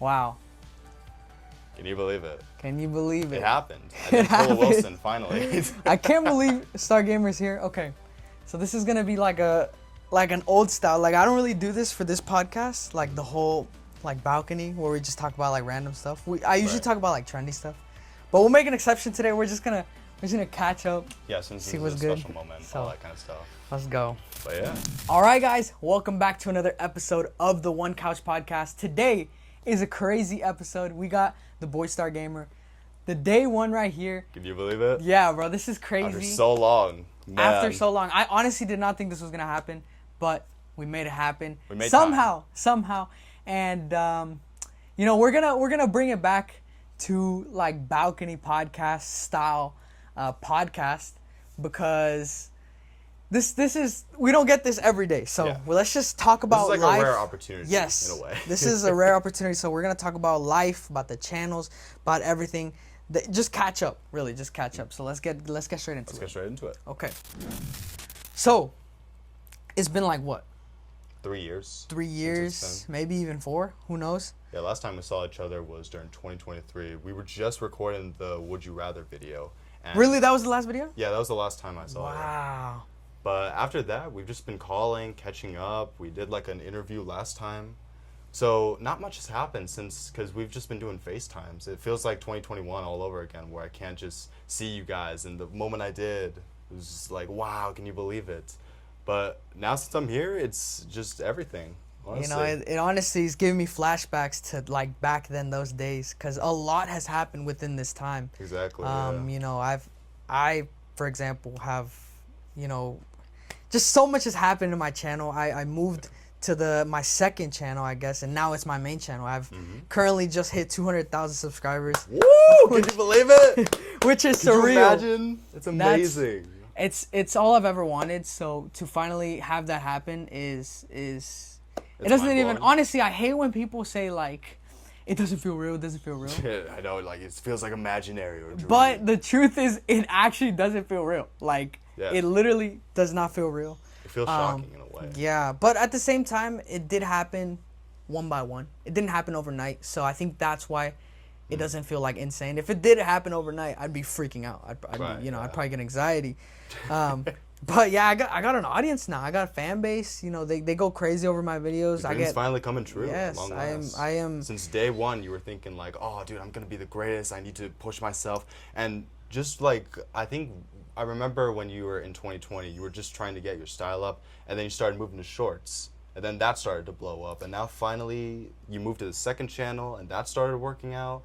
Wow. Can you believe it? Can you believe it? It happened. I did Wilson finally. I can't believe StarGamer's here. Okay, so this is gonna be like an old style. Like I don't really do this for this podcast. Like the whole like balcony where we just talk about like random stuff. I usually talk about like trendy stuff, but we'll make an exception today. We're just gonna catch up. Yeah, since see it's what's a good. special moment, So, all that kind of stuff. Let's go. But yeah. All right, guys, welcome back to another episode of the One Couch Podcast. Today is a crazy episode. We got the boy StarGamer, the day one right here. Can you believe it? Yeah, bro, this is crazy. After so long. Man. After so long. I honestly did not think this was gonna happen, but we made it happen. We made somehow. And you know, we're gonna bring it back to like balcony podcast style podcast because this is, we don't get this every day. So well, let's just talk about this is life. like a rare opportunity. Yes, in a way. This is a rare opportunity. So we're gonna talk about life, about the channels, about everything. Just catch up, really, just catch up. So let's get straight into it. Let's get straight into it. Okay. So, it's been like what? 3 years. 3 years, maybe even 4. Who knows? Yeah, last time we saw each other was during 2023. We were just recording the Would You Rather video. And Really, that was the last video? Yeah, that was the last time I saw you. Wow. But after that, we've just been calling, catching up. We did like an interview last time. So not much has happened since, because we've just been doing FaceTimes. It feels like 2021 all over again, where I can't just see you guys. And the moment I did, it was just like, wow, can you believe it? But now since I'm here, it's just everything. Honestly. You know, it honestly is giving me flashbacks to like back then, those days, because a lot has happened within this time. Exactly. You know, I for example have, you know, just so much has happened in my channel. I moved to my second channel, I guess, and now it's my main channel. I've currently just hit 200,000 subscribers. Woo! Can you believe it? Which is Can surreal. you imagine? It's amazing. It's all I've ever wanted. So to finally have that happen is it doesn't even, mind-blowing. honestly, I hate when people say like it doesn't feel real, it doesn't feel real. I know, like it feels like imaginary or dream. But the truth is it actually doesn't feel real. Like it literally does not feel real. It feels shocking in a way. Yeah, but at the same time, it did happen one by one. It didn't happen overnight, so I think that's why it doesn't feel like insane. If it did happen overnight, I'd be freaking out. I'd probably get anxiety. But yeah, I got an audience now. I got a fan base. You know, they go crazy over my videos. It's finally coming true. Yes, long I am. Since day one, you were thinking like, oh, dude, I'm gonna be the greatest. I need to push myself. And just like, I remember when you were in 2020, you were just trying to get your style up, and then you started moving to shorts, and then that started to blow up, and now finally you moved to the second channel, and that started working out.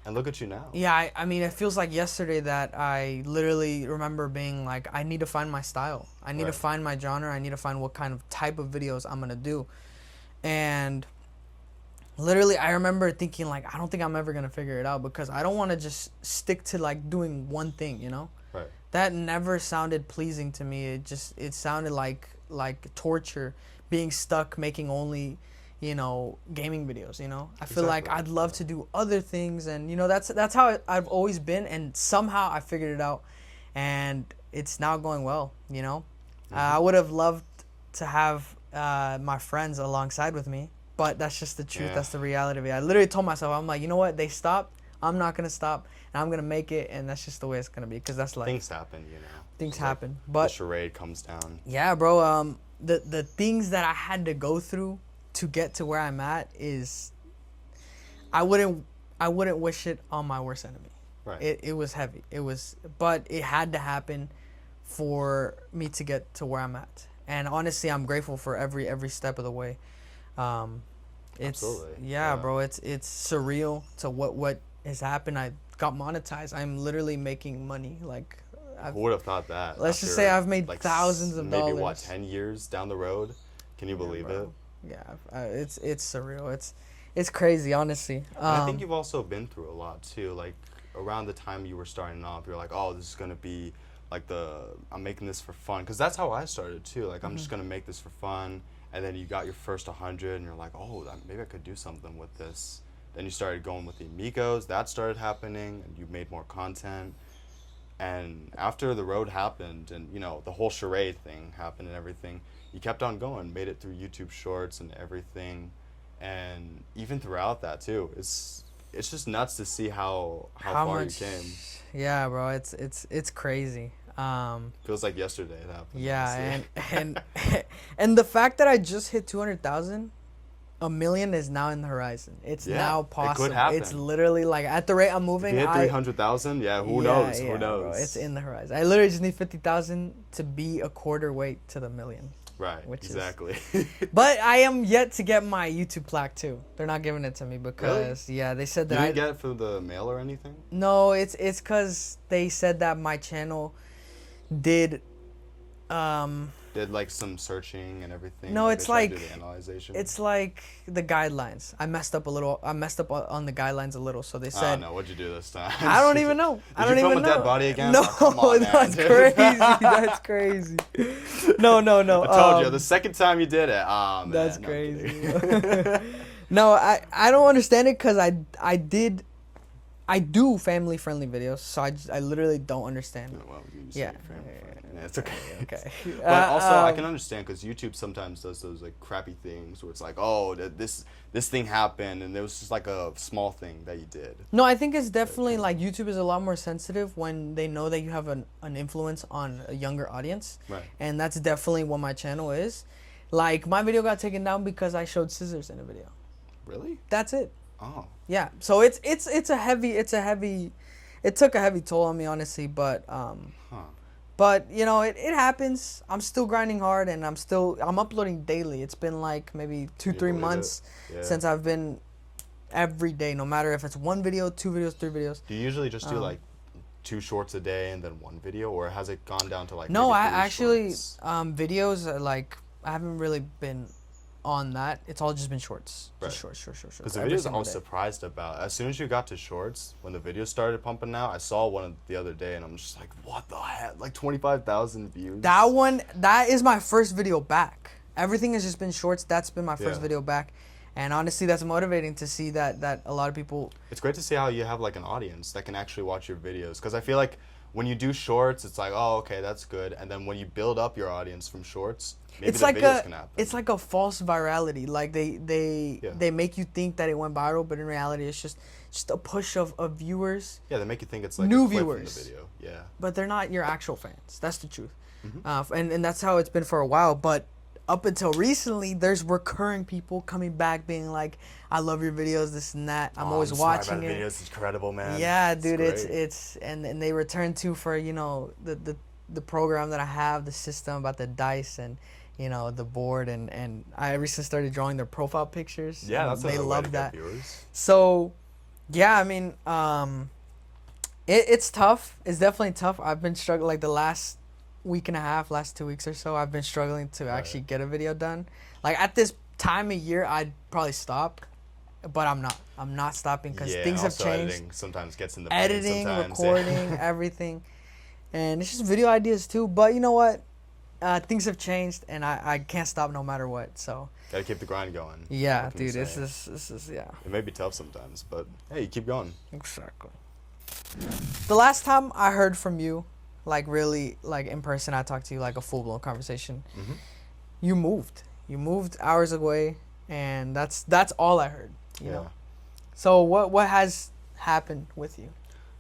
And look at you now. Yeah, I mean, it feels like yesterday that I literally remember being like, I need to find my style. I need to find my genre. I need to find what kind of type of videos I'm going to do. And literally, I remember thinking like, I don't think I'm ever going to figure it out because I don't want to just stick to like doing one thing, you know? Right. That never sounded pleasing to me. It sounded like torture, being stuck making only, you know, gaming videos, you know? I feel like I'd love to do other things, and, you know, that's how I've always been, and somehow I figured it out, and it's now going well, you know? I would have loved to have my friends alongside with me, but that's just the truth. That's the reality of it. I literally told myself, I'm like, you know what? They stopped. I'm not going to stop, and I'm going to make it, and that's just the way it's going to be, because that's life. Things happen, you know? Things happen, but... The charade comes down. Yeah, bro, the things that I had to go through to get to where I'm at is, I wouldn't wish it on my worst enemy. Right. It was heavy. But it had to happen for me to get to where I'm at. And honestly, I'm grateful for every step of the way. Absolutely. Yeah, bro. It's surreal to what has happened. I got monetized. I'm literally making money. Like, who would have thought that? Let's just say I've made like thousands of dollars. Maybe what, 10 years down the road? Can you believe it? Yeah, it's surreal. It's crazy, honestly. I think you've also been through a lot too. Like around the time you were starting off, you're like, oh, this is gonna be like I'm making this for fun, because that's how I started too. Like I'm just gonna make this for fun, and then you got your first 100, and you're like, oh, maybe I could do something with this. Then you started going with the amigos. That started happening, and you made more content. And after the road happened, and you know the whole charade thing happened and everything, you kept on going, made it through YouTube Shorts and everything, and even throughout that too, it's just nuts to see how far you came. Yeah, bro, it's crazy. Feels like yesterday it happened. Yeah, honestly. and the fact that I just hit 200,000, a million is now in the horizon. It's Yeah, now it possible. could happen. It's literally like at the rate I'm If moving. you hit 300,000, who knows? Yeah, Who knows? bro, it's in the horizon. I literally just need 50,000 to be a quarter way to the million. Right. Exactly. But I am yet to get my YouTube plaque too. They're not giving it to me because yeah, they said that You didn't get it for the mail or anything? No, it's because they said that my channel did Did like some searching and everything? No, Like it's they tried to like do the analyzation? it's like the guidelines. I messed up a little. I messed up on the guidelines a little. So they said. No, what'd you do this time? I don't even know. I don't Did you even film a know. dead body again? No, Oh, come on, that's man. crazy. That's crazy. No. I told you the second time you did it. Man, That's no, I'm crazy. kidding. No, I don't understand it because I do family friendly videos, so I literally don't understand. Well, you Yeah. say family friendly. Yeah, it's okay. Okay. But also, I can understand because YouTube sometimes does those like crappy things where it's like, oh, this thing happened, and it was just like a small thing that you did. No, I think it's definitely like YouTube is a lot more sensitive when they know that you have an influence on a younger audience. Right. And that's definitely what my channel is. Like my video got taken down because I showed scissors in a video. Really? That's it. Oh. Yeah. So it's a heavy it took a heavy toll on me honestly, but But you know, it happens. I'm still grinding hard, and I'm uploading daily. It's been like maybe 2-3 months since I've been every day, no matter if it's one video, 2 videos, 3 videos. Do you usually just do like 2 shorts a day and then 1 video, or has it gone down to like? No, maybe I 3 actually shorts? videos are like I haven't really been on that. It's all just been shorts. Right. Just shorts. Because the every videos I single was day. surprised about. As soon as you got to shorts, when the videos started pumping out, I saw one the other day, and I'm just like, what the heck? Like 25,000 views. That is my first video back. Everything has just been shorts. That's been my first video back. And honestly, that's motivating to see that a lot of people... It's great to see how you have like an audience that can actually watch your videos. Because I feel like when you do shorts, it's like, oh, okay, that's good. And then when you build up your audience from shorts, maybe it's the like videos can happen. It's like a false virality. Like they make you think that it went viral, but in reality, it's just a push of viewers. Yeah, they make you think it's like new a clip viewers. from the video. Yeah. But they're not your actual fans. That's the truth. And that's how it's been for a while. But up until recently, there's recurring people coming back being like, I love your videos, this and that. I'm always watching it. Videos is incredible, man. Yeah, dude, it's it's and they return to for, you know, the program that I have, the system about the dice and, you know, the board and I recently started drawing their profile pictures. Yeah, that's they love that. Viewers. So, yeah, I mean, it's tough. It's definitely tough. I've been struggling like the last week and a half, last 2 weeks or so. I've been struggling to actually get a video done. Like at this time of year, I'd probably stop, but I'm not. I'm not stopping because things have changed. Editing sometimes gets in the editing, recording, everything, and it's just video ideas too. But you know what? Things have changed, and I can't stop no matter what. So gotta keep the grind going. Yeah, dude, this is yeah. It may be tough sometimes, but hey, you keep going. Exactly. The last time I heard from you, like really, like in person, I talked to you like a full blown conversation. You moved. You moved hours away, and that's all I heard. You know. So what has happened with you?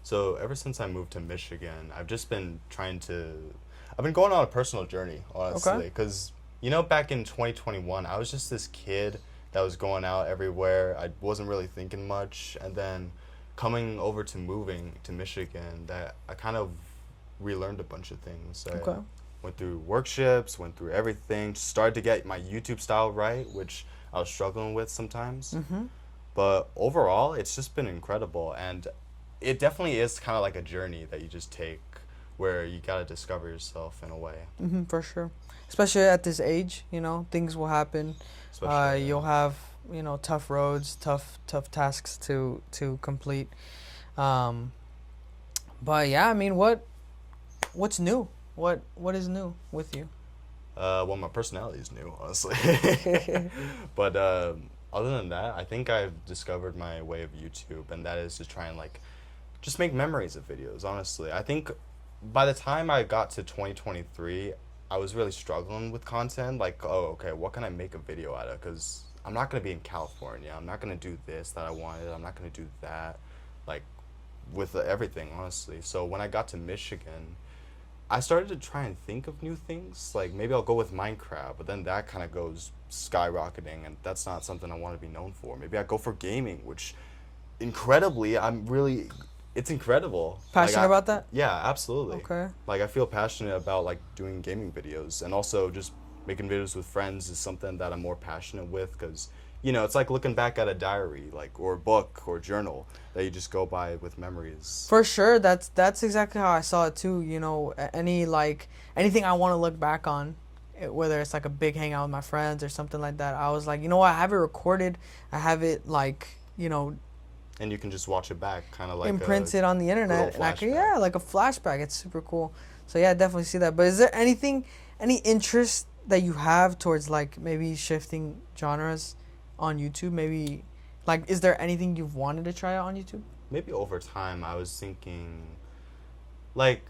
So ever since I moved to Michigan, I've just been I've been going on a personal journey, honestly. Because, you know, back in 2021, I was just this kid that was going out everywhere. I wasn't really thinking much. And then coming over to moving to Michigan, that I kind of relearned a bunch of things. I went through workshops, went through everything, started to get my YouTube style right, which I was struggling with sometimes. But overall, it's just been incredible. And it definitely is kind of like a journey that you just take where you got to discover yourself in a way. For sure. Especially at this age, you know, things will happen. You'll have, you know, tough roads, tough tasks to complete. But yeah, I mean, what's new? What is new with you? Well, my personality is new, honestly. But other than that, I think I've discovered my way of YouTube, and that is to try and like just make memories of videos, honestly. I think by the time I got to 2023, I was really struggling with content. Like, oh, okay, what can I make a video out of? Because I'm not gonna be in California. I'm not gonna do this that I wanted. I'm not gonna do that, like, with everything, honestly. So when I got to Michigan, I started to try and think of new things. Like, maybe I'll go with Minecraft, but then that kind of goes skyrocketing, and that's not something I want to be known for. Maybe I go for gaming, which, incredibly, it's incredible. Passionate about that? Yeah, absolutely. Okay. Like, I feel passionate about, like, doing gaming videos, and also just making videos with friends is something that I'm more passionate with, because, you know, it's like looking back at a diary, like, or a book or journal that you just go by with memories. For sure, that's exactly how I saw it too. You know, anything I want to look back on, whether it's like a big hangout with my friends or something like that, I was like, you know what, I have it recorded, I have it, like, you know, and you can just watch it back, kind of like imprint it on the internet, and I can, flashback. like a flashback. It's super cool. So yeah, I definitely see that. But is there any interest that you have towards, like, maybe shifting genres on YouTube? Maybe, like, is there anything you've wanted to try out on YouTube? Maybe over time, I was thinking, like,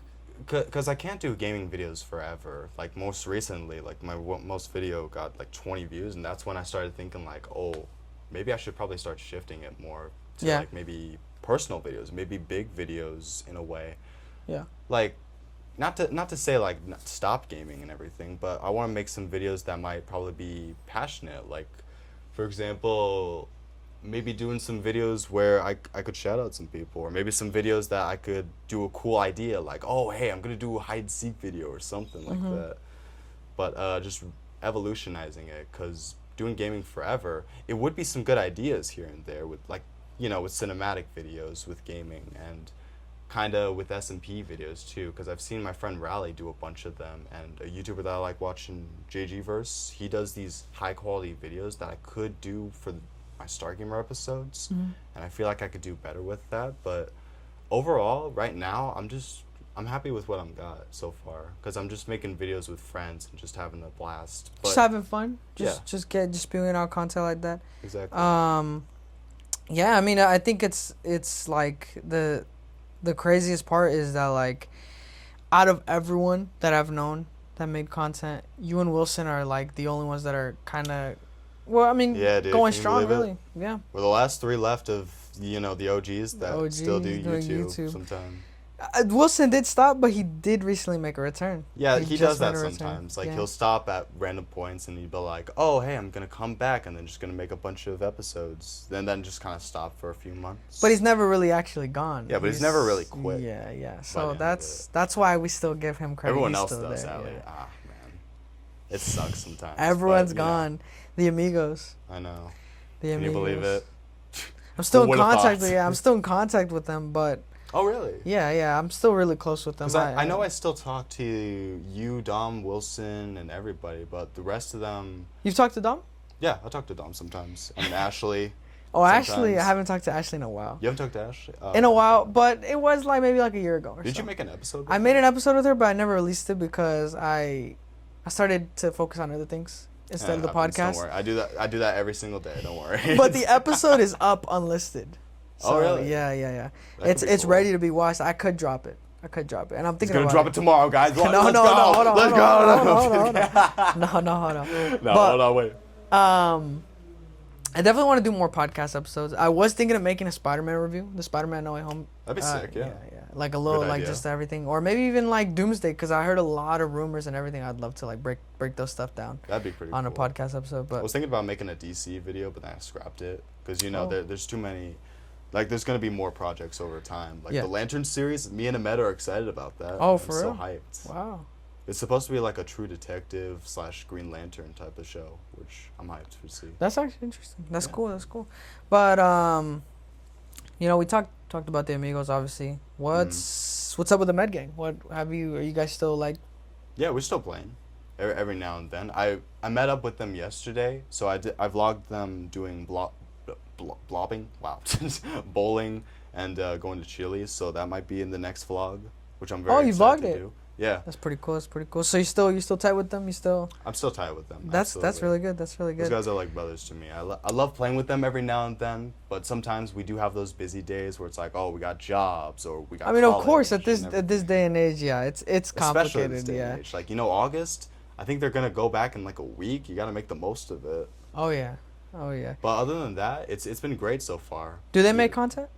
because I can't do gaming videos forever. Like, most recently, like, my most video got, like, 20 views, and that's when I started thinking, like, oh, maybe I should probably start shifting it more to, like, maybe personal videos, maybe big videos in a way. Yeah. Like, not to say, like, stop gaming and everything, but I want to make some videos that might probably be passionate. Like, for example, maybe doing some videos where I could shout out some people, or maybe some videos that I could do a cool idea, like, oh, hey, I'm going to do a hide-and-seek video or something like that. But just evolutionizing it, because doing gaming forever, it would be some good ideas here and there with, like, you know, with cinematic videos with gaming, and kind of with S&P videos too, because I've seen my friend Raleigh do a bunch of them, and a YouTuber that I like watching, JGverse, he does these high-quality videos that I could do for my StarGamer episodes, and I feel like I could do better with that. But overall, right now, I'm happy with what I'm got so far, because I'm just making videos with friends and just having a blast. But Just having fun. Yeah. Just spewing out content like that. Exactly. Yeah, I mean, I think it's like the craziest part is that, like, out of everyone that I've known that made content, you and Wilson are, like, the only ones that are kind of, well, I mean, Yeah, dude, going can you strong, believe it? really. Yeah. We're the last 3 left of, you know, the OGs that OGs still do doing YouTube YouTube. sometimes. Wilson did stop, but he did recently make a return. Yeah, he just does that made a return. sometimes. Like, Yeah. he'll stop at random points and he'd be like, oh, hey, I'm going to come back, and then just going to make a bunch of episodes. Then just kind of stop for a few months. But he's never really actually gone. Yeah, but he's never really quit. Yeah, yeah. by the So end of that's why we still give him credit. Everyone He's else still does, there, Ali. yeah. Ah, man. It sucks sometimes. Everyone's but, you know, gone. The amigos. I know. The Can you amigos. believe it? I'm still Who in would've contact. thought? Yeah, I'm still in contact with them, but Oh, really? yeah, I'm still really close with them. Because I know I still talk to you, Dom, Wilson, and everybody, but the rest of them... You've talked to Dom? Yeah, I talk to Dom sometimes. And Ashley. Oh, Ashley, I sometimes. haven't talked to Ashley in a while. You haven't talked to Ashley? Oh. In a while, but it was like maybe like a year ago or Did so. you make an episode with I her? made an episode with her, but I never released it because I started to focus on other things instead of the happens, podcast. Don't worry. I do that every single day. Don't worry. But the episode is up unlisted. So, Oh, really? Yeah. That could be It's cool. ready to be watched. I could drop it, and I'm He's thinking gonna about drop it tomorrow, guys. No, Let's hold go. on. Let's go. No, hold on. No, But, hold on, wait. I definitely want to do more podcast episodes. I was thinking of making a Spider-Man review, the Spider-Man No Way Home. That'd be sick, yeah. Like a little, Good like idea. just everything, or maybe even like Doomsday, because I heard a lot of rumors and everything. I'd love to like break those stuff down That'd be pretty on a cool. podcast episode. I But was thinking about making a DC video, but then I scrapped it. Because, you know, Oh. there's too many... Like, there's going to be more projects over time. Like, Yeah. the Lantern series, me and Ahmed are excited about that. Oh, I'm for so real? hyped. wow, It's supposed to be like a True Detective / Green Lantern type of show, which I'm hyped to see. that's actually interesting. That's Yeah. cool. That's cool. But you know, we talked about the Amigos, obviously. What's up with the Med Gang? Are you guys still like? Yeah, we're still playing every now and then. I met up with them yesterday, so I vlogged them doing blobbing, wow, bowling, and going to Chili's. So that might be in the next vlog, which I'm very Oh, you excited vlogged to it? do. Yeah, That's pretty cool. That's pretty cool. So you still tight with them? I'm still tight with them. That's absolutely. really good. That's really Those good. guys are like brothers to me. I love playing with them every now and then, but sometimes we do have those busy days where it's like, oh, we got jobs or we got. I mean, of college course, at and this day and age, yeah, it's especially complicated. this day Yeah. and age. Like, you know, August. I think they're gonna go back in like a week. You got to make the most of it. Oh yeah. Oh yeah. But other than that, it's been great so far. Do they make content?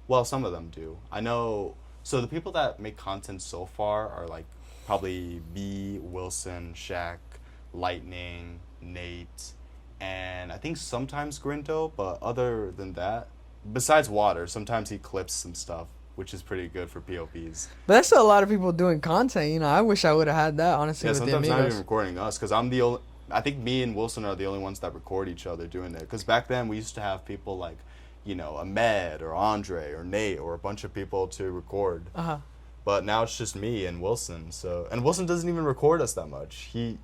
Well, some of them do. I know. So the people that make content so far are like probably B, Wilson, Shaq, Lightning, Nate, and I think sometimes Grinto. But other than that, besides Water, sometimes he clips some stuff, which is pretty good for POPs. But that's still a lot of people doing content. You know, I wish I would have had that, honestly, Yeah, with the sometimes not amigos. even recording us, because I'm the only. I think me and Wilson are the only ones that record each other doing it. Because back then we used to have people like, you know, Ahmed or Andre or Nate or a bunch of people to record. But now it's just me and Wilson. And Wilson doesn't even record us that much. He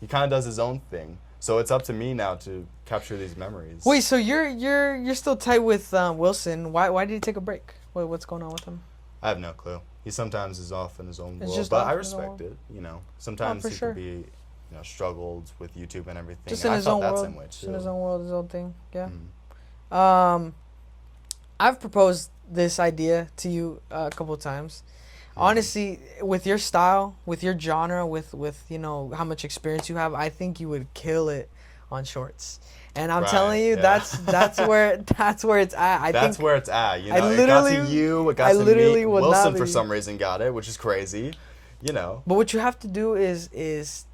kind of does his own thing. So it's up to me now to capture these memories. Wait, so you're still tight with Wilson? Why did he take a break? What's going on with him? I have no clue. He sometimes is off in his own It's world, just but off I in his own respect world. it. You know, sometimes for he sure. could be, you know, struggled with YouTube and everything. Just and in I his felt own that world. same way Just too. in his own world, his own thing. Yeah. Mm. I've proposed this idea to you a couple of times. Honestly, with your style, with your genre, with you know how much experience you have, I think you would kill it on shorts. And I'm telling you, yeah. that's where it's at. That's where it's at. You know, I it got literally- to you. It got I to literally me. would not Wilson for be- some reason got it, which is crazy. You know. But what you have to do is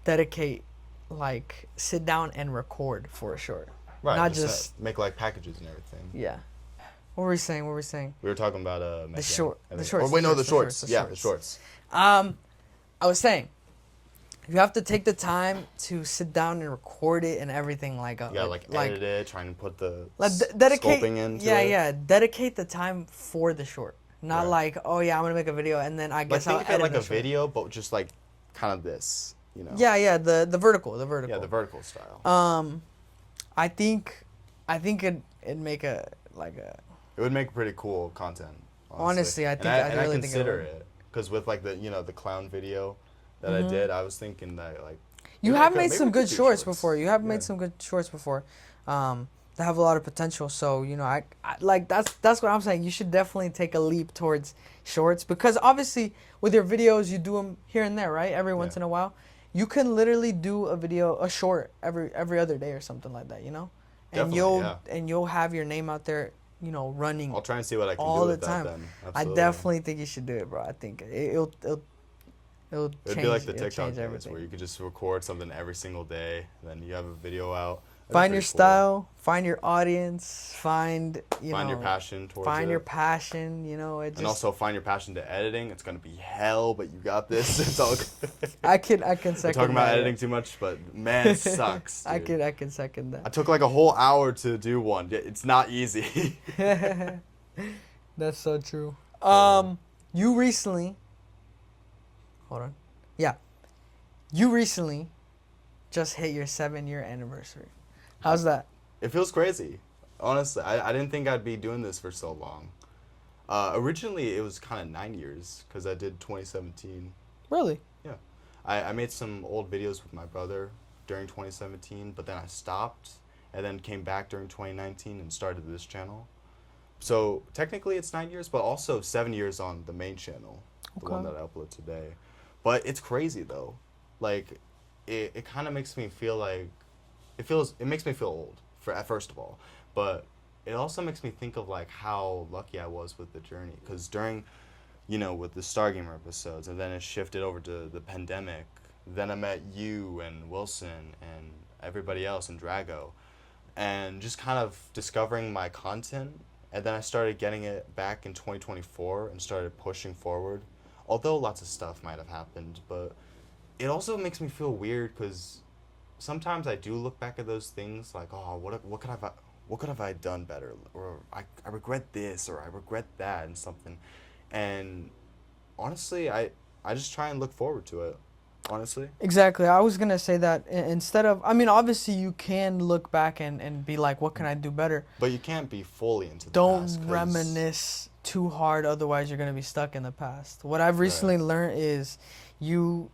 dedicate, like, sit down and record for a short. Right. Not just just make like packages and everything. yeah. What were we saying? We were talking about The making, short, I the think- shorts. Or wait, the no, the shorts, shorts. Yeah, the shorts. I was saying, you have to take the time to sit down and record it and everything like Yeah, like edit it, trying to put the dedicate. sculpting into Yeah, it. yeah. Dedicate the time for the short, not Right. like, oh yeah, I'm gonna make a video and then I Like guess think I'll of it edit like the a short. video, but just like kind of this, you know. Yeah, the vertical. Yeah, the vertical style. I think it'd make a like a. It would make pretty cool content. Honestly, I And think- I really think it consider would. it because with like the clown video that I did, I was thinking that like You maybe I have could- made maybe some we could good do shorts before. You have Yeah. made some good shorts before. That have a lot of potential. So you know, I like that's what I'm saying. You should definitely take a leap towards shorts because obviously with your videos you do them here and there, right? Every once in a while, you can literally do a short every other day or something like that. You know, and Definitely, you'll have your name out there. You know, running I'll try and see what I can all do the with time. that then. I Absolutely. definitely think you should do it, bro. I think it'll It'd change. be like the it'll TikTok change days everything. where you could just record something every single day, and then you have a video out. That'd be Find your pretty cool. style, find your audience, find Find your passion towards find it. your passion. You know, it just And also find your passion to editing. It's gonna be hell, but you got this. It's all good. I can We're second talking about that. editing too much, but man, it sucks. I dude. can second I that. took like a whole hour to do one. It's not easy. That's so true. You recently, hold on, yeah, you recently just hit your 7-year anniversary. How's that? It feels crazy. Honestly, I didn't think I'd be doing this for so long. Originally, it was kind of 9 years because I did 2017. Really? Yeah. I made some old videos with my brother during 2017, but then I stopped and then came back during 2019 and started this channel. So technically it's 9 years, but also 7 years on the main channel, the one that I upload today. But it's crazy though. Like, it kind of makes me feel like, it makes me feel old, first of all. But it also makes me think of like how lucky I was with the journey. Because during, you know, with the StarGamer episodes, and then it shifted over to the pandemic. Then I met you and Wilson and everybody else and Drago. And just kind of discovering my content. And then I started getting it back in 2024 and started pushing forward. Although lots of stuff might have happened, but it also makes me feel weird because sometimes I do look back at those things like, oh, what could have I done better? Or I regret this or I regret that and something. And honestly, I just try and look forward to it. Honestly. Exactly. I was gonna say that instead of, I mean, obviously you can look back and be like, what can I do better? But you can't be fully into the Don't past 'cause- reminisce too hard, otherwise you're gonna be stuck in the past. What I've recently learned is you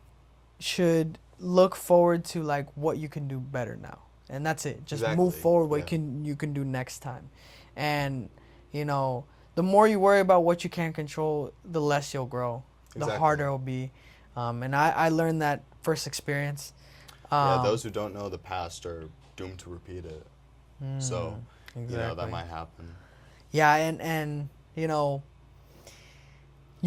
should look forward to like what you can do better now, and that's it. Just move Exactly, forward what yeah. you can do next time, and you know, the more you worry about what you can't control, the less you'll grow, the Exactly. harder it'll be. And I learned that first experience. Yeah, those who don't know the past are doomed to repeat it. So, exactly. that might happen. Yeah, and you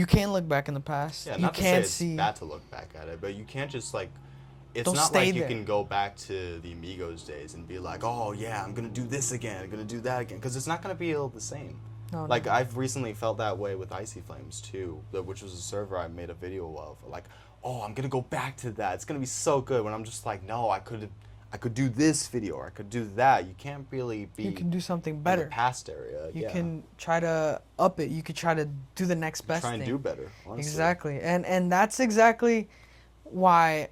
can't look back in the past. Yeah, you not can't to say it's bad to look back at it, but you can't just like. It's Don't not stay like you there. can go back to the Amigos days and be like, oh yeah, I'm gonna do this again, I'm gonna do that again, because it's not gonna be the same. No, Like no. I've recently felt that way with Icy Flames too, which was a server I made a video of. Like, oh, I'm gonna go back to that. It's gonna be so good. When I'm just like, no, I could do this video, or I could do that. You can't really be. You can do something in better. the past area. You yeah. can try to up it. You could try to do the next best try thing. and do better. Honestly. Exactly, and that's exactly why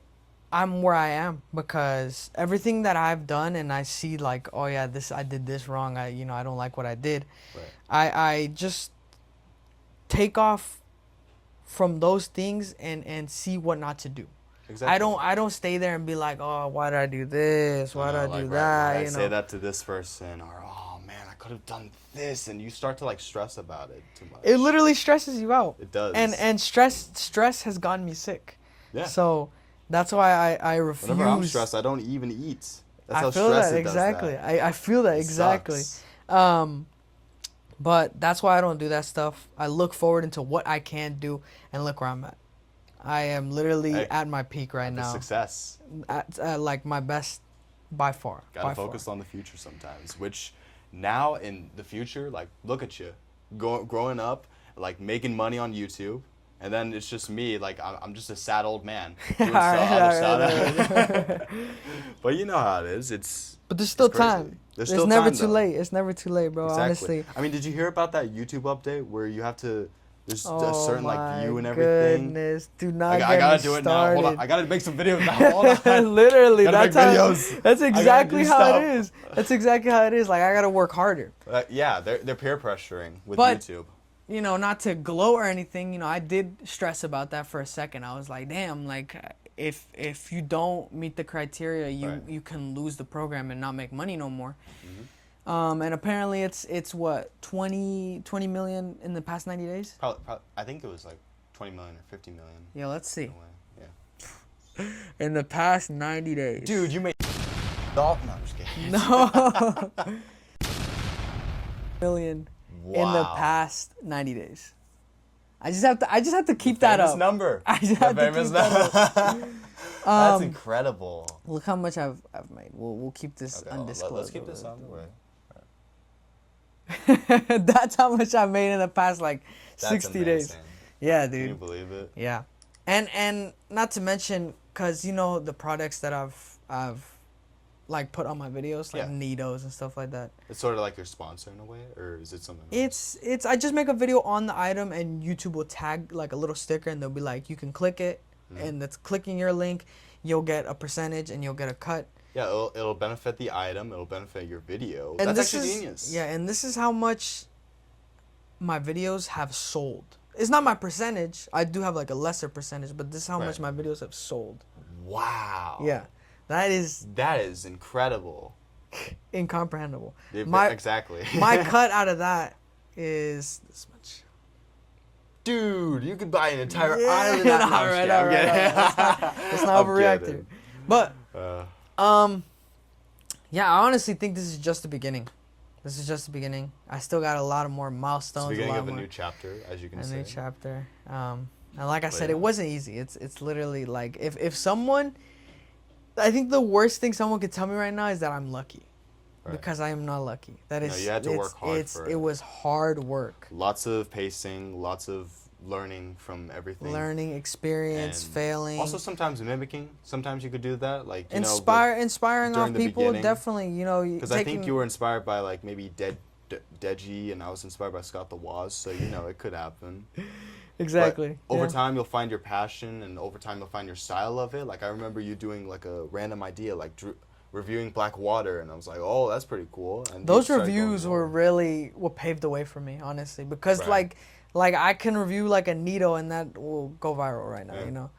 I'm where I am, because everything that I've done and I see like, oh yeah, I did this wrong. I don't like what I did. Right. I just take off from those things and see what not to do. Exactly. I don't stay there and be like, oh, why did I do this? Why did I do that? I say that to this person, or oh man, I could have done this, and you start to like stress about it too much. It literally stresses you out. It does. And stress has gotten me sick. Yeah. So that's why I refuse. Whenever I'm stressed, I don't even eat. That's how I feel stress that it does exactly. that. I feel that It exactly. sucks. But that's why I don't do that stuff. I look forward into what I can do, and look where I'm at. I am literally at my peak right now. Success. At like my best by far. Gotta focus on the future sometimes. Which now in the future, like look at you, growing up, like making money on YouTube. And then it's just me, like I'm just a sad old man doing stuff. But you know how it is. But there's still time. There's still never too late. It's never too late, bro. Exactly. Honestly. I mean, did you hear about that YouTube update where you have to? There's a Oh certain my like view and everything. Goodness, do not I get gotta me do it started. now. Hold on. I gotta make some videos now. Hold on. Literally, Gotta that's make how. videos. That's exactly how stuff. it is. That's exactly how it is. Like I gotta work harder. Yeah, they're peer pressuring with But, YouTube. Not to gloat or anything. I did stress about that for a second. I was like, damn, like if you don't meet the criteria, you can lose the program and not make money no more. Mm-hmm. And apparently it's what 20 million in the past 90 days. Probably, I think it was like 20 million or 50 million. Yeah, let's see. Yeah. In the past 90 days. Dude, you made. No, I'm just kidding. No. million Wow. in the past 90 days. I just have to keep that up. Number. I just have to keep that up. That's incredible. Look how much I've made. We'll keep this undisclosed. Let's keep this on the way. That's how much I made in the past like That's 60 days. amazing. Yeah, dude. Can you believe it? Yeah, and not to mention, cause the products that I've like put on my videos, like Nidos and stuff like that. It's sort of like your sponsor in a way, or is it something else? It's I just make a video on the item and YouTube will tag like a little sticker and they'll be like, you can click it, and that's clicking your link, you'll get a percentage and you'll get a cut. Yeah, it'll benefit the item, it'll benefit your video. And that's actually genius. Yeah, and this is how much my videos have sold. It's not my percentage. I do have like a lesser percentage, but this is how much my videos have sold. Wow. Yeah. That is incredible. Incomprehensible. Exactly. My cut out of that is this much. Dude, you could buy an entire island. Let's not overreact here. But yeah, I honestly think this is just the beginning. This is just the beginning. I still got a lot of more milestones. It's the beginning of a new chapter, as you can say. A new chapter. And like I said, it wasn't easy. It's literally like if someone, I think the worst thing someone could tell me right now is that I'm lucky. Right. Because I am not lucky. That is. You had to work hard for it. It was hard work. Lots of pacing, lots of learning from everything. Learning, experience, and failing. Also, sometimes mimicking. Sometimes you could do that, like inspiring off people. Definitely, Because I think you were inspired by like maybe Deji, and I was inspired by Scott the Woz. So it could happen. Exactly. But over time, you'll find your passion, and over time, you'll find your style of it. Like I remember you doing like a random idea, like reviewing Black Water, and I was like, oh, that's pretty cool. And those reviews were really what paved the way for me, honestly, because like I can review like a Nido and that will go viral right now,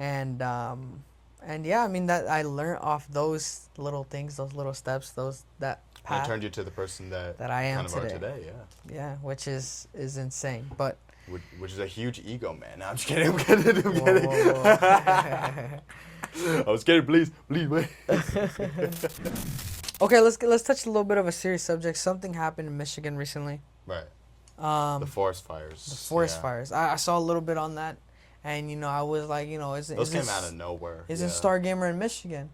and yeah, I mean that I learned off those little things, those little steps, that path. It turned you to the person that I am kind of today. Are today, yeah. Yeah, which is insane, but. Which is a huge ego, man. No, I'm just kidding. I'm kidding. Whoa. I was kidding. Please, wait. Okay, let's touch a little bit of a serious subject. Something happened in Michigan recently. Right. The forest fires. The forest fires. I saw a little bit on that, and I was like, those came out of nowhere. Isn't StarGamer in Michigan,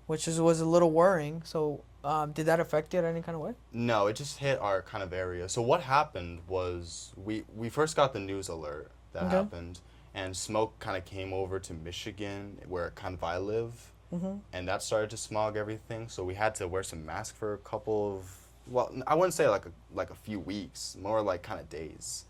which was a little worrying. So, did that affect you in any kind of way? No, it just hit our kind of area. So what happened was we first got the news alert that happened, and smoke kind of came over to Michigan, where kind of I live, and that started to smog everything. So we had to wear some masks for a couple of. Well, I wouldn't say like a few weeks, more like kind of days.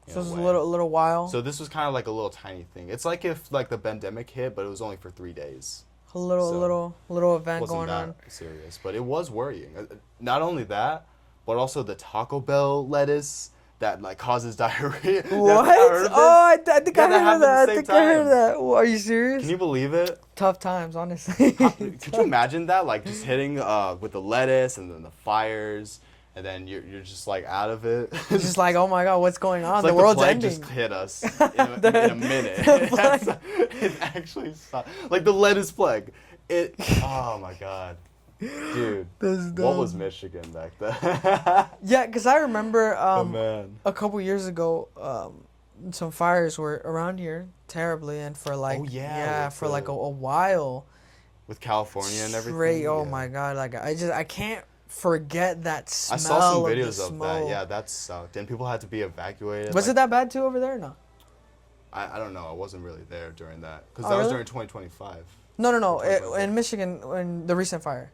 So it was a little while. So this was kind of like a little tiny thing. It's like if like the pandemic hit, but it was only for 3 days. A little event going on. Wasn't that serious, but it was worrying. Not only that, but also the Taco Bell lettuce that like causes diarrhea. What? I think I heard that. I heard that. Are you serious? Can you believe it? Tough times, honestly. Could you imagine that? Like just hitting with the lettuce and then the fires, and then you're just like out of it. It's just like, oh my God, what's going on? It's like the world's plague ending. Just hit us in a minute. It actually sucked. Like the lettuce plague. Oh my God. Dude, what was Michigan back then? Yeah, because I remember a couple years ago, some fires were around here terribly, and for like for like a while. With California and everything. Straight, oh my God, like I can't forget that smell. I saw some videos of that. Yeah, that sucked, and people had to be evacuated. Was it that bad too over there? Or no. I don't know. I wasn't really there during that because that was during 2025. No. In Michigan, in the recent fire.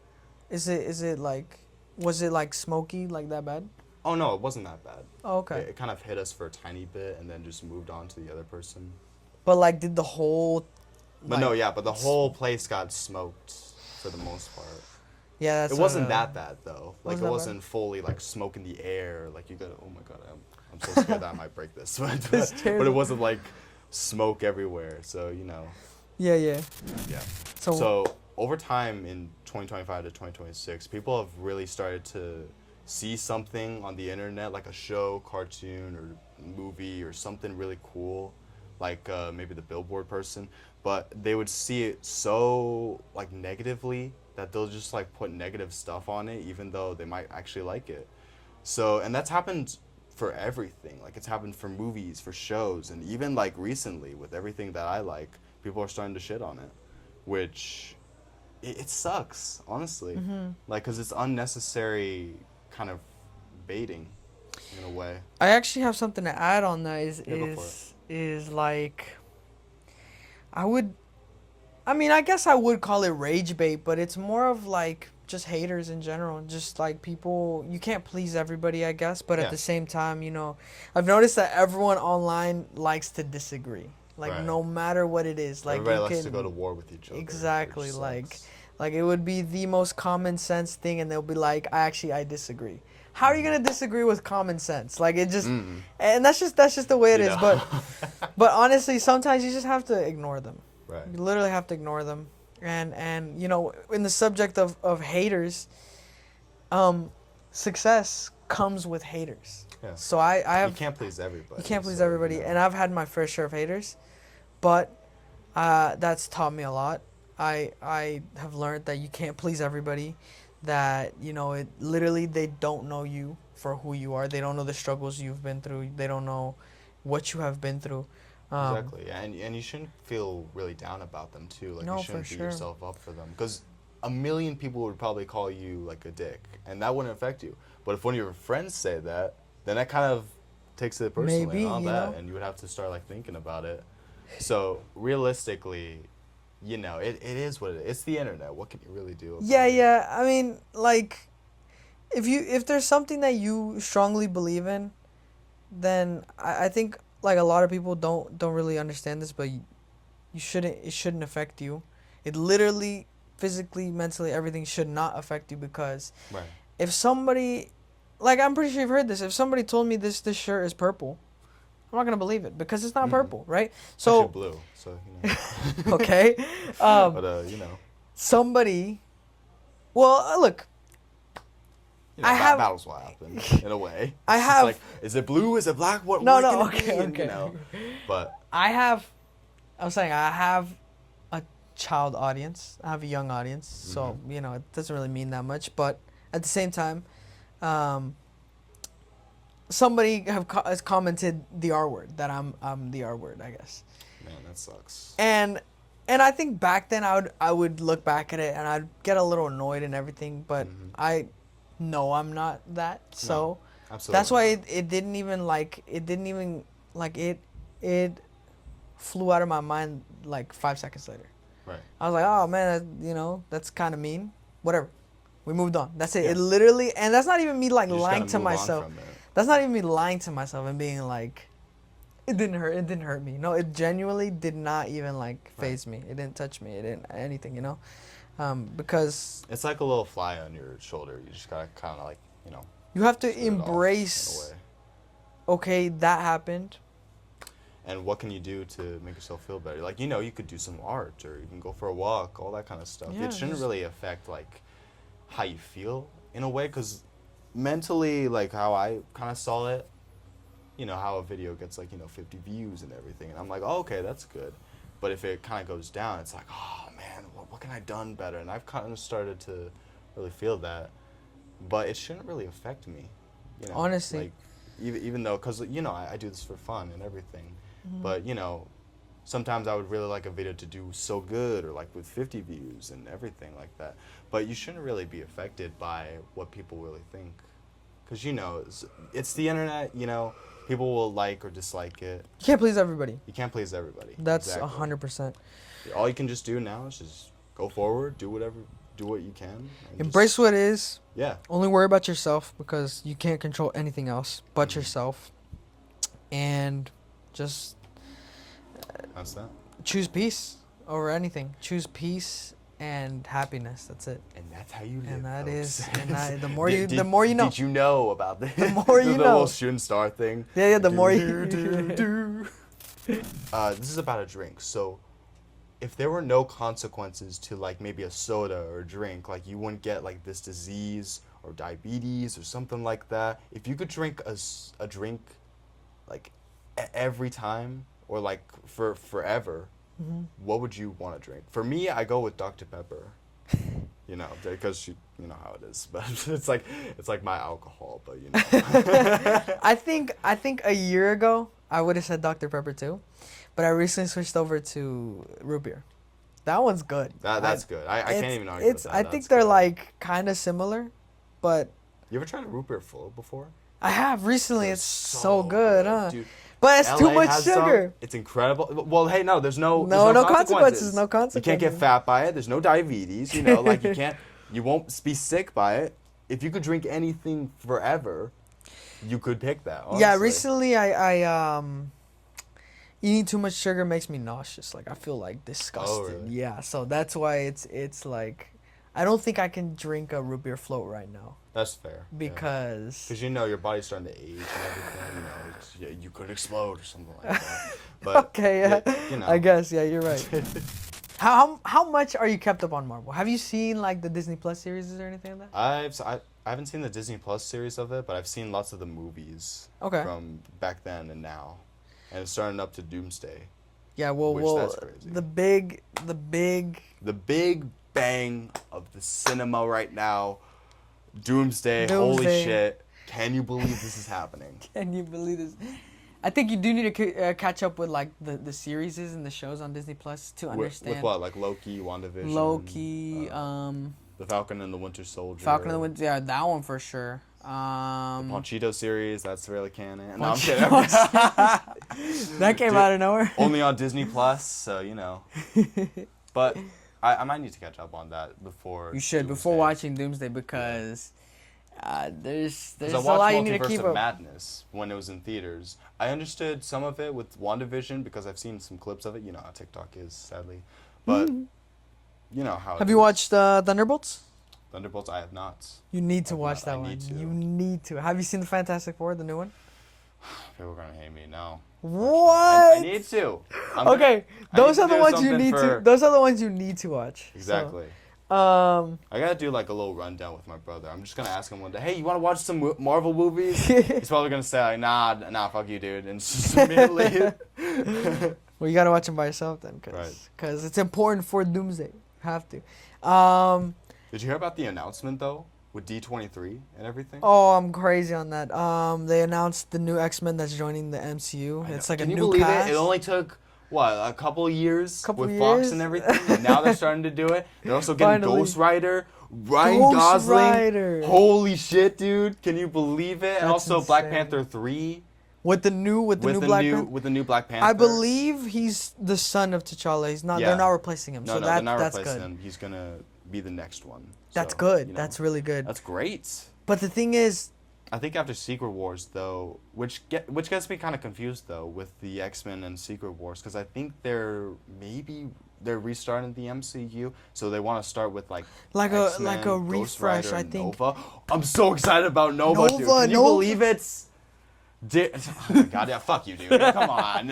Is it like, was it like smoky, like that bad? Oh no, it wasn't that bad. Oh, okay. It kind of hit us for a tiny bit and then just moved on to the other person. But like, did the whole? But the whole place got smoked for the most part. Yeah, that's. It wasn't that bad though. Like it wasn't bad? fully like smoke in the air. Like you got. Oh my God, I'm so scared that I might break this. But it wasn't like smoke everywhere. So Yeah. Yeah. So over time in 2025 to 2026, people have really started to see something on the internet, like a show, cartoon, or movie, or something really cool, like maybe the Billboard person, but they would see it so like negatively that they'll just like put negative stuff on it, even though they might actually like it. So, and that's happened for everything. Like it's happened for movies, for shows, and even like recently with everything that I like, people are starting to shit on it, which it sucks, honestly. Like, because it's unnecessary kind of baiting in a way. I actually have something to add on that is like, I guess I would call it rage bait, but it's more of like just haters in general. Just like people, you can't please everybody, I guess, but at the same time, I've noticed that everyone online likes to disagree. Like no matter what it is, like everybody likes to go to war with each other. Exactly, like it would be the most common sense thing, and they'll be like, I disagree. How are you gonna disagree with common sense? Like it just, and that's just the way it is. But honestly, sometimes you just have to ignore them. Right. You literally have to ignore them, and in the subject of haters, success comes with haters. Yeah. So I have. You can't please everybody. You can't please everybody, and I've had my fair share of haters, but that's taught me a lot. I have learned that you can't please everybody, that it literally, they don't know you for who you are. They don't know the struggles you've been through. They don't know what you have been through. Exactly, and you shouldn't feel really down about them too. Like you shouldn't beat yourself up for them, because a million people would probably call you like a dick, and that wouldn't affect you. But if one of your friends say that, then that kind of takes it personally. Maybe, and all that, and you would have to start like thinking about it. So realistically, it is what it is. It's the internet. What can you really do about it? Yeah. I mean, like, if there's something that you strongly believe in, then I think like a lot of people don't really understand this, but it shouldn't affect you. It literally, physically, mentally, everything should not affect you, because if somebody, like, I'm pretty sure you've heard this, if somebody told me this shirt is purple, I'm not gonna believe it, because it's not purple, right? So it's blue, so okay. But somebody. Well, look. I have battles will happen in a way. I have. Like, is it blue? Is it black? What? Okay. But I have a child audience. I have a young audience, so you know it doesn't really mean that much. But at the same time, somebody has commented the R word, that I'm the R word, I guess. Man, that sucks. And I think back then I would look back at it and I'd get a little annoyed and everything, but I know I'm not that. So absolutely. that's why it didn't even it flew out of my mind like 5 seconds later. Right. I was like, oh man, you know, that's kind of mean. Whatever. We moved on. That's it. Yeah. It literally, and that's not even me like You just lying gotta to move on myself. from it. That's not even me lying to myself and being like, it didn't hurt me. No, it genuinely did not even like faze me. It didn't touch me. It didn't anything, you know, because it's like a little fly on your shoulder. You just gotta kind of like, you know, you have to shoot it off embrace. in a way. Okay, that happened. And what can you do to make yourself feel better? Like, you know, you could do some art, or you can go for a walk, all that kind of stuff. Yeah, it shouldn't really affect like how you feel in a way, because mentally, like how I kind of saw it, you know, how a video gets like, you know, 50 views and everything, and I'm like, oh, okay, that's good. But if it kind of goes down, it's like, oh man, what can I done better? And I've kind of started to really feel that, but it shouldn't really affect me, you know. Honestly. Like, even though, because you know, I do this for fun and everything, but you know, sometimes I would really like a video to do so good, or like with 50 views and everything like that. But you shouldn't really be affected by what people really think, because you know, it's the internet. You know, people will like or dislike it. You can't please everybody. You can't please everybody. That's Exactly. 100%. All you can just do now is just go forward, do what you can. And Embrace what is. Yeah. Only worry about yourself, because you can't control anything else but yourself. And just That's that. choose peace over anything. Choose peace and happiness. That's it. And that's how you live. And that folks. is, and that, the more you Did know. Did you know about this? The more you the know. little shooting star thing. Yeah, the more you. This is about a drink. So, if there were no consequences to like maybe a soda or a drink, like you wouldn't get like this disease or diabetes or something like that. If you could drink a drink, like every time or like for forever, what would you want to drink? For me, I go with Dr. Pepper. You know, because you know how it is, but it's like my alcohol, but you know. I think a year ago I would have said Dr. Pepper too, but I recently switched over to root beer. That one's good. That's good. I can't even argue with that. I think they're like kind of similar, but You ever tried a root beer float before? I have recently. They're It's so good, huh? Dude. But it's too LA much has sugar. some. It's incredible. Well, hey, no, there's no consequences. No You can't get consequences. fat by it. There's no diabetes. You know, like you won't be sick by it. If you could drink anything forever, you could pick that. Honestly. Yeah, recently I eating too much sugar makes me nauseous. Like I feel like disgusted. Oh, really? Yeah, so that's why it's like I don't think I can drink a root beer float right now That's fair. because Because you know your body's starting to age and everything. You know, you could explode or something like that. But okay, yeah, you know. I guess yeah, you're right. How much are you kept up on Marvel? Have you seen like the Disney Plus series or anything like that? I haven't seen the Disney Plus series of it, but I've seen lots of the movies from back then and now, and it's starting up to Doomsday. Yeah, well, that's crazy. the big The big bang of the cinema right now, Doomsday. Holy shit! Can you believe this is happening? Can you believe this? I think you do need to catch up with like the series and the shows on Disney Plus to understand. With what, like Loki, WandaVision? Loki, The Falcon and the Winter Soldier. Falcon and the Winter, yeah, that one for sure. The Ponchito series, that's really canon. No, I'm Ponchito kidding. That came out of nowhere. Only on Disney Plus, so you know. But I might need to catch up on that before. You should before watching Doomsday because there's a I lot you watched need to Multiverse keep of up. Madness when it was in theaters. I understood some of it with WandaVision because I've seen some clips of it. You know how TikTok is, sadly. But you know how. Have you watched Thunderbolts? Thunderbolts? I have not. You need to watch that I one. need to. You need to. Have you seen the Fantastic Four, the new one? People are gonna hate me. No. What? I need to. Okay, those are the ones you something need to. Those are the ones you need to watch. Exactly. So, I gotta do like a little rundown with my brother. I'm just gonna ask him one day, hey, you wanna watch some Marvel movies? He's probably gonna say like, nah, fuck you, dude, and just immediately. Well, you gotta watch them by yourself then, cause it's important for Doomsday. You have to. Did you hear about the announcement though, with D23 and everything? Oh, I'm crazy on that. They announced the new X-Men that's joining the MCU. It's like Can a you new believe cast. it? It only took what, a couple years with Fox and everything, and now they're starting to do it. They're also getting Ghost Rider, Ryan Gosling. Rider. Holy shit, dude! Can you believe it? And also insane. Black Panther 3. With the new Black Panther. I believe he's the son of T'Challa. He's not. Yeah. They're not replacing him. No, so they're not that's replacing good. him. He's gonna be the next one. That's good. That's really good. That's great. But the thing is, I think after Secret Wars though, which gets me kind of confused though with the X-Men and Secret Wars, because I think they're restarting the MCU, so they want to start with like X-Men, a refresh. I think. Nova. I'm so excited about Nova, dude. Can you believe it? Oh my god, yeah, fuck you, dude. Come on.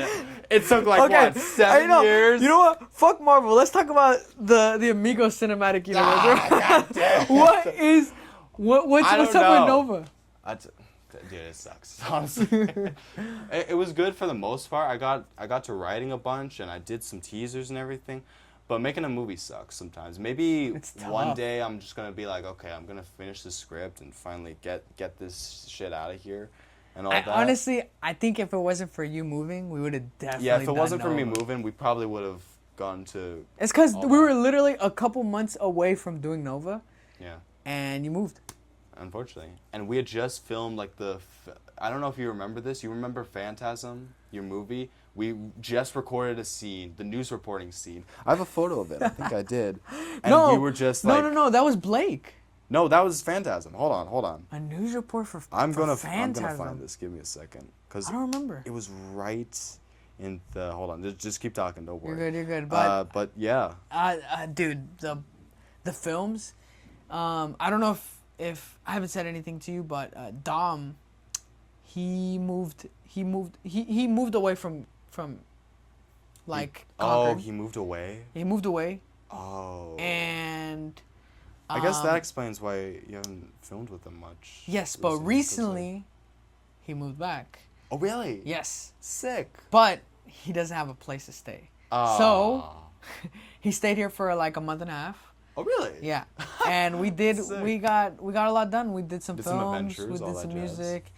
It took what, 7 years? You know what? Fuck Marvel. Let's talk about the Amigos cinematic universe. God damn. What's up with Nova? Dude, it sucks, honestly. It was good for the most part. I got to writing a bunch, and I did some teasers and everything. But making a movie sucks sometimes. Maybe one day I'm just going to be like, okay, I'm going to finish the script and finally get this shit out of here. And all that. Honestly, I think if it wasn't for you moving, we would have definitely. Yeah, if it wasn't for me moving, we probably would have gone to. It's because we were literally a couple months away from doing Nova. Yeah. And you moved. Unfortunately, and we had just filmed like I don't know if you remember this. You remember Phantasm, your movie? We just recorded a scene, the news reporting scene. I have a photo of it. I think I did. And we were just like. No. That was Blake. No, that was Phantasm. Hold on. A news report for I'm gonna Phantasm. find this. Give me a second, cause I don't remember. It was right in the. Hold on, just keep talking. Don't worry. You're good. But yeah. Dude, the films. I don't know if I haven't said anything to you, but Dom, he moved away from like. Concord. He moved away. He moved away. Oh. And. I guess that explains why you haven't filmed with him much. Yes, but recently, he moved back. Oh, really? Yes. Sick. But he doesn't have a place to stay. So, he stayed here for like a month and a half. Oh, really? Yeah. And we got a lot done. We did some films. Some adventures, we did some jazz. music.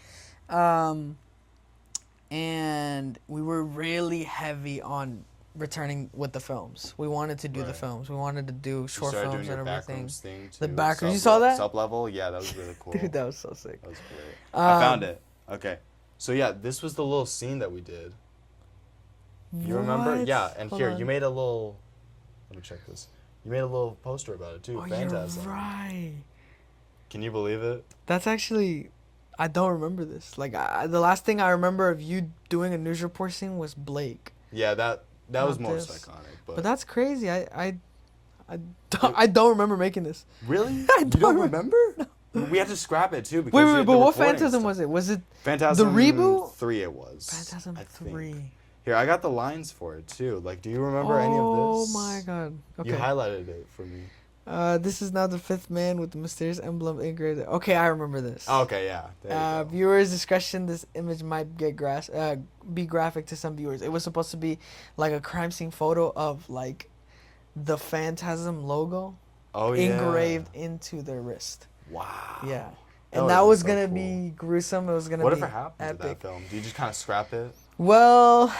And we were really heavy on returning with the films. We wanted to do the films. We wanted to do short films and everything. The background. You saw that? Sub-level? Yeah, that was really cool. Dude, that was so sick. That was great. I found it. Okay. So yeah, this was the little scene that we did. You remember? Yeah, and Hold here, on. you made a little... Let me check this. You made a little poster about it too. Oh, Phantasm. you're right. Can you believe it? That's actually... I don't remember this. Like, the last thing I remember of you doing a news report scene was Blake. Yeah, that was most iconic. But that's crazy. I don't remember making this. Really? I You don't remember? No. We had to scrap it too. Because wait, but what Phantasm was it? Was it Phantasm the reboot? 3 it was. Phantasm 3. Here, I got the lines for it too. Like, do you remember any of this? Oh my god. Okay. You highlighted it for me. This is now the fifth man with the mysterious emblem engraved. Okay, I remember this. Okay, yeah. There you go. Viewers' discretion. This image might get be graphic to some viewers. It was supposed to be like a crime scene photo of like the Phantasm logo engraved into their wrist. Wow. Yeah. And that was gonna be gruesome. It was gonna be Whatever happened epic. to that film? Did you just kind of scrap it? Well,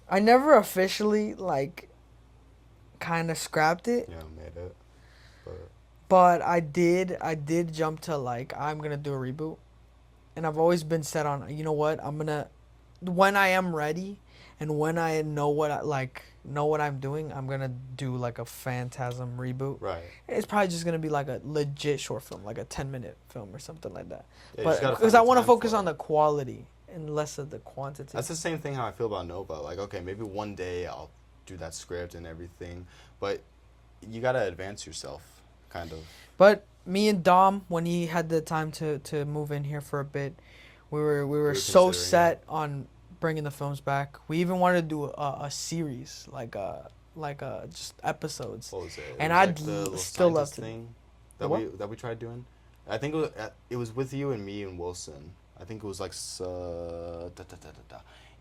I never officially like kind of scrapped it. Yeah, made it. But I did jump to like I'm gonna do a reboot, and I've always been set on, you know what, when I am ready and when I know what I'm doing, I'm gonna do like a Phantasm reboot. Right. It's probably just gonna be like a legit short film, like a 10-minute film or something like that. Yeah, but because I want to focus on the quality and less of the quantity. That's the same thing how I feel about Nova. Like, okay, maybe one day I'll do that script and everything, but you gotta advance yourself, kind of. But me and Dom, when he had the time to move in here for a bit, we were so set on bringing the films back. We even wanted to do a series, like just episodes. What was it? And I'd still love to. Thing that we tried doing. I think it was with you and me and Wilson. I think it was like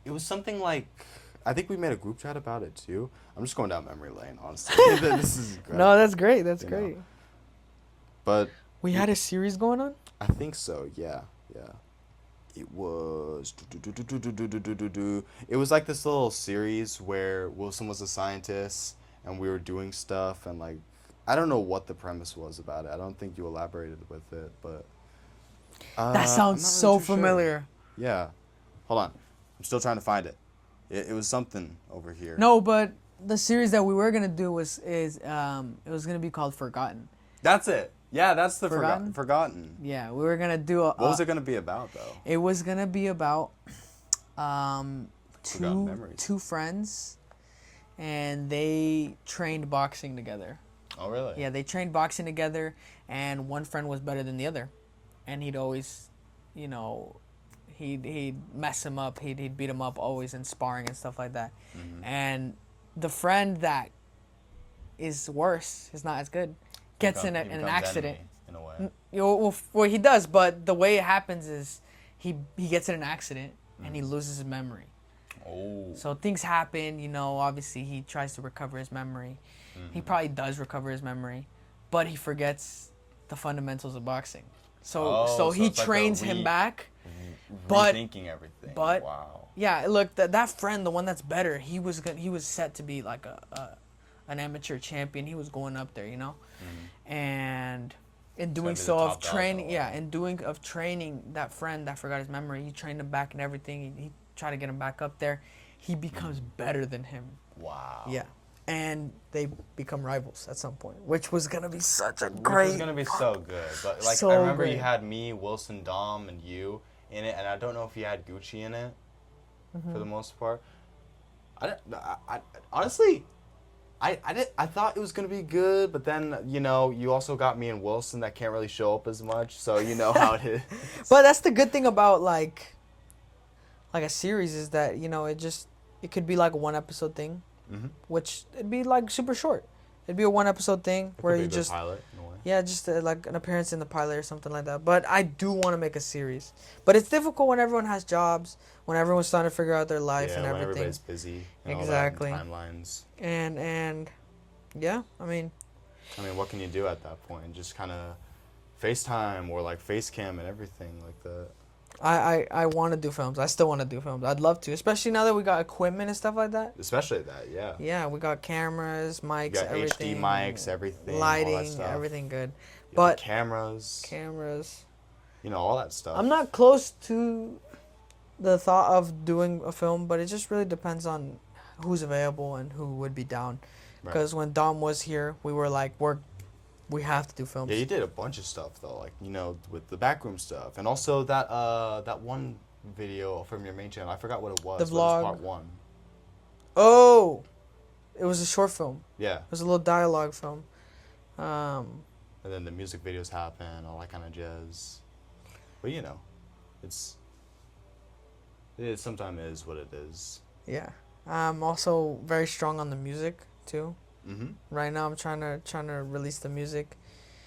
it was something like I think we made a group chat about it too. I'm just going down memory lane, honestly. This is great. No, that's great. That's You great. know. But We had a series going on? I think so. Yeah. It was. It was like this little series where Wilson was a scientist and we were doing stuff and like I don't know what the premise was about it. I don't think you elaborated with it, but That sounds so familiar. Sure. Yeah. Hold on. I'm still trying to find it. It was something over here. No, but the series that we were gonna do it was gonna be called Forgotten. That's it. Yeah, that's the Forgotten? Forgotten. Yeah, we were gonna do What was it gonna be about though? It was gonna be about Forgotten memories. two friends, and they trained boxing together. Oh really? Yeah, they trained boxing together, and one friend was better than the other, and he'd always, you know, he'd mess him up, he'd beat him up always in sparring and stuff like that. Mm-hmm. And the friend that is worse, is not as good, gets in an accident. In a way. Well, he does, but the way it happens is he gets in an accident and he loses his memory. Oh. So things happen, you know, obviously he tries to recover his memory. He probably does recover his memory, but he forgets the fundamentals of boxing. So he trains him back. But rethinking everything. But wow. Yeah, look, that friend, the one that's better, he was set to be like an amateur champion. He was going up there, you know. And in doing so of training, training that friend that forgot his memory, he trained him back and everything. He tried to get him back up there. He becomes better than him. Wow. Yeah. And they become rivals at some point, which was gonna be such a Which great. was gonna be so good, but like So I remember great. you had me, Wilson, Dom, and you in it, and I don't know if you had Gucci in it for the most part. I honestly, I thought it was gonna be good, but then you know you also got me and Wilson that can't really show up as much, so you know how it is. But that's the good thing about like a series is that you know it could be like a 1 episode thing. Which it'd be like super short. It'd be a 1 episode thing where you just pilot in a way. Yeah, just like an appearance in the pilot or something like that. But I do want to make a series. But it's difficult when everyone has jobs, when everyone's trying to figure out their life and when everything. everybody's busy. And Exactly. all that, and timelines. And yeah, I mean, what can you do at that point? Just kind of FaceTime or like FaceCam and everything like that. I want to do films. I still want to do films. I'd love to, especially now that we got equipment and stuff like that. Especially that, yeah. Yeah, we got cameras, mics, everything. HD mics, everything. Lighting, all that stuff. everything good. But cameras. You know, all that stuff. I'm not close to the thought of doing a film, but it just really depends on who's available and who would be down. Because when Dom was here, we were like, we have to do films. Yeah, you did a bunch of stuff though, like you know, with the backroom stuff, and also that one video from your main channel. I forgot what it was. The vlog. But it was part 1. Oh, it was a short film. Yeah. It was a little dialogue film. And then the music videos happen, all that kind of jazz. But you know, it sometimes is what it is. Yeah. I'm also very strong on the music too. Right now, I'm trying to release the music.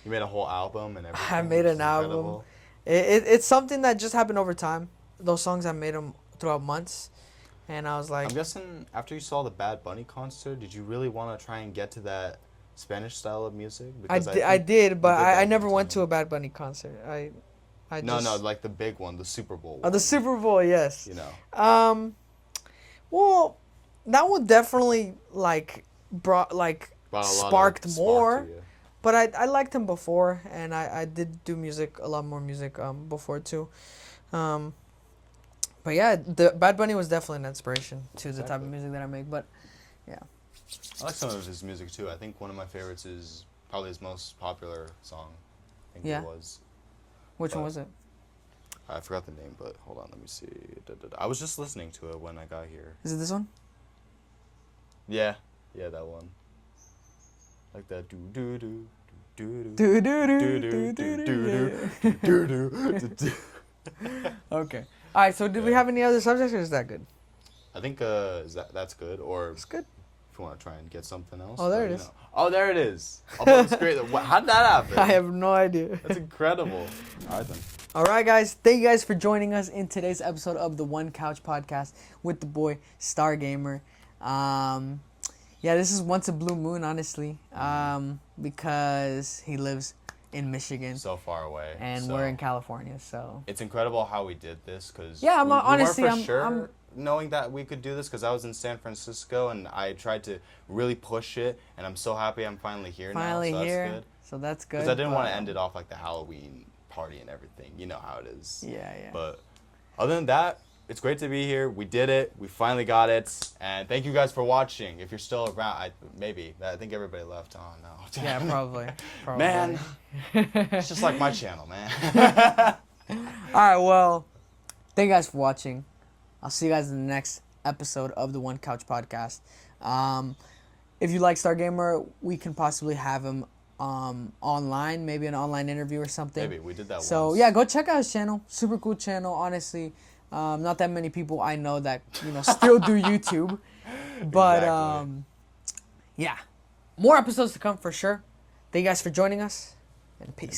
You made a whole album and everything. I made an album. It's something that just happened over time. Those songs, I made them throughout months, and I was like. I'm guessing after you saw the Bad Bunny concert, did you really want to try and get to that Spanish style of music? Because I did, but I never went to a Bad Bunny concert. No, like the big one, the Super Bowl. Oh, the Super Bowl, yes. You know. Well, that one definitely sparked more. But I liked him before, and I did do a lot more music before too. But yeah, the Bad Bunny was definitely an inspiration to the type of music that I make. But yeah, I like some of his music too. I think one of my favorites is probably his most popular song. I think it was. Which one was it? I forgot the name, but hold on, let me see. I was just listening to it when I got here. Is it this one? Yeah, that one. Like that do do do do Do do do do do do do do. Okay. All right. So, did we have any other subjects, or is that good? I think that's good, or it's good. If you want to try and get something else. Oh, there it is. Know. Oh, there it is. Oh, that's great. How did that happen? I have no idea. That's incredible. All right then. All right, guys. Thank you guys for joining us in today's episode of the One Couch Podcast with the boy StarGamer. Yeah, this is once a blue moon, honestly, because he lives in Michigan. So far away. And we're in California, so. It's incredible how we did this, because yeah, we honestly, weren't for sure knowing that we could do this, because I was in San Francisco, and I tried to really push it, and I'm so happy I'm finally here now, so that's good. So that's good. Because I didn't want to end it off like the Halloween party and everything. You know how it is. Yeah. But other than that, it's great to be here. We did it. We finally got it. And thank you guys for watching. If you're still around, I think everybody left. Oh, no. Yeah, probably. Man, it's just like my channel, man. All right, well, thank you guys for watching. I'll see you guys in the next episode of the One Couch Podcast. If you like StarGamer, we can possibly have him online, maybe an online interview or something. Maybe we did that so once. Yeah, go check out his channel. Super cool channel, honestly. Not that many people I know that still do YouTube, but exactly. Yeah, more episodes to come for sure. Thank you guys for joining us, and peace.